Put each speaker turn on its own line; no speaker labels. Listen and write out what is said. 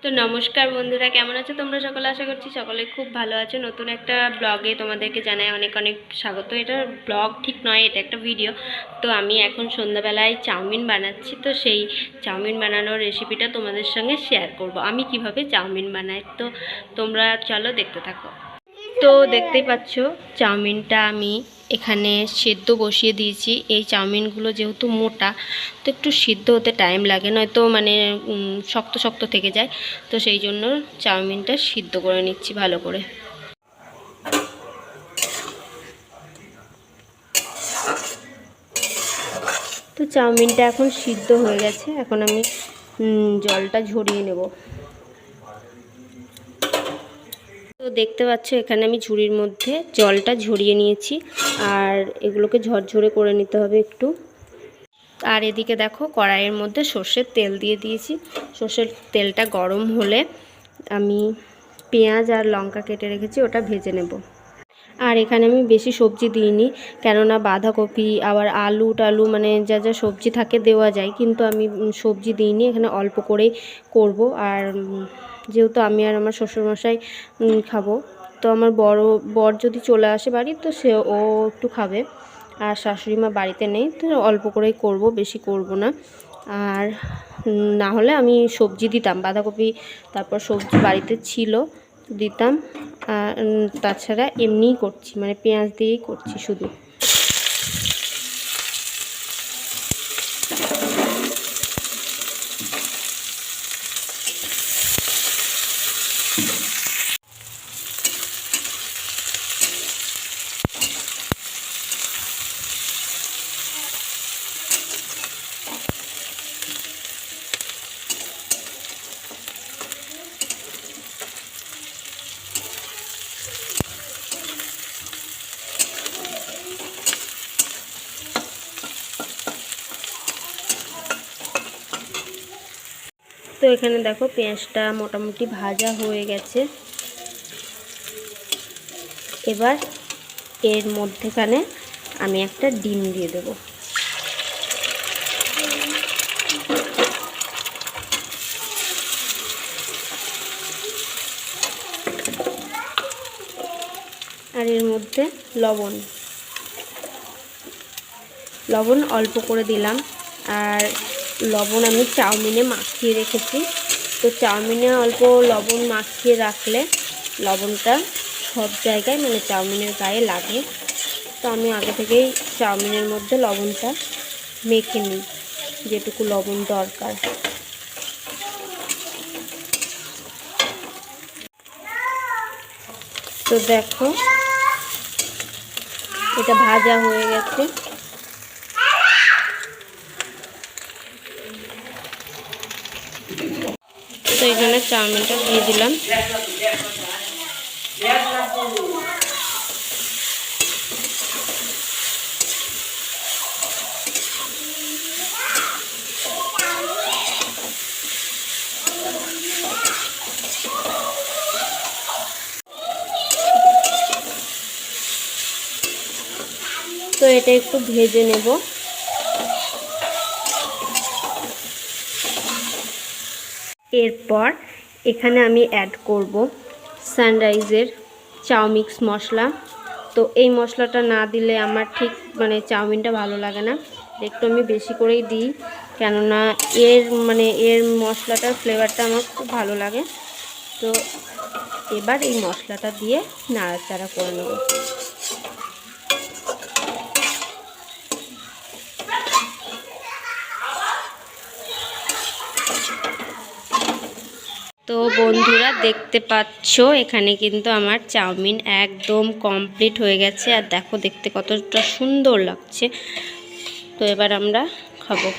তো নমস্কার বন্ধুরা, কেমন আছো তোমরা সকলে? আশা করছি সকলে খুব ভালো আছো। নতুন একটা ব্লগে তোমাদেরকে জানাই অনেক অনেক স্বাগত। এটা ব্লগ ঠিক নয়, এটা একটা ভিডিও। তো আমি এখন সন্ধ্যাবেলায় চাউমিন বানাচ্ছি, তো সেই চাউমিন বানানোর রেসিপিটা তোমাদের সঙ্গে শেয়ার করব। আমি কিভাবে চাউমিন বানাই, তো তোমরা চলো দেখতে থাকো। তো দেখতেই পাচ্ছ চাউমিনটা আমি এখানে সেদ্ধ বসিয়ে দিয়েছি। এই চাউমিনগুলো যেহেতু মোটা, তো একটু সিদ্ধ হতে টাইম লাগে, নয়তো মানে শক্ত শক্ত থেকে যায়। তো সেই জন্য চাউমিনটা সিদ্ধ করে নিচ্ছি ভালো করে। তো চাউমিনটা এখন সিদ্ধ হয়ে গেছে, এখন আমি জলটা ঝরিয়ে নেব। তো দেখতে পাচ্ছ এখানে আমি ঝুড়ির মধ্যে জলটা ঝরিয়ে নিয়েছি, আর এগুলোকে ঝরঝরে করে নিতে হবে একটু। আর এদিকে দেখো কড়াইয়ের মধ্যে সর্ষের তেল দিয়ে দিয়েছি। সর্ষের তেলটা গরম হলে আমি পেঁয়াজ আর লঙ্কা কেটে রেখেছি, ওটা ভেজে নেব। আর এখানে আমি বেশি সবজি দিইনি, কেননা বাঁধাকপি আবার আলু টালু মানে যা যা সবজি থাকে দেওয়া যায়, কিন্তু আমি সবজি দিইনি, এখানে অল্প করেই করব। আর যেহেতু আমি আর আমার শ্বশুরমশাই খাবো, তো আমার বর যদি চলে আসে বাড়ি, তো ও একটু খাবে। আর শাশুড়ি মা বাড়িতে নেই, তো অল্প করেই করব, বেশি করব না। আর না হলে আমি সবজি দিতাম, বাঁধাকপি তারপর সবজি বাড়িতে ছিল দিতাম। তাছাড়া এমনিই করছি, মানে পেঁয়াজ দিয়েই করছি শুধু। তো এখানে দেখো পেঁয়াজটা মোটামুটি ভাজা হয়ে গেছে। এবার এর মধ্যেখানে আমি একটা ডিম দিয়ে দেব। আর এর মধ্যে লবণ অল্প করে দিলাম। আর লবণ আমি চাউমিনে মাখিয়ে রেখেছি, তো চাউমিনে অল্প লবণ মাখিয়ে রাখলে লবণটা সব জায়গায় মানে চাউমিনের গায়ে লাগে। তো আমি আগে থেকেই চাউমিনের মধ্যে লবণটা মেখে নিই, যেটুকু লবণ দরকার। তো দেখো এটা ভাজা হয়ে গেছে। তো এখানে চাউমিনটা দিয়ে দিলাম। তো এটা একটু ভেজে নেব। এরপর এখানে আমি অ্যাড করব সানরাইজের চাউমিক্স মশলা। তো এই মশলাটা না দিলে আমার ঠিক মানে চাউমিনটা ভালো লাগে না, একটু আমি বেশি করেই দিই, কেননা এর মশলাটার ফ্লেভারটা আমার খুব ভালো লাগে। তো এবার এই মশলাটা দিয়ে নাড়াচাড়া করে নেব। তো বন্ধুরা দেখতে পাচ্ছ এখানে কিন্তু আমার চাউমিন একদম কমপ্লিট হয়ে গেছে, আর দেখো দেখতে কতটা সুন্দর লাগছে। তো এবার আমরা খাবো।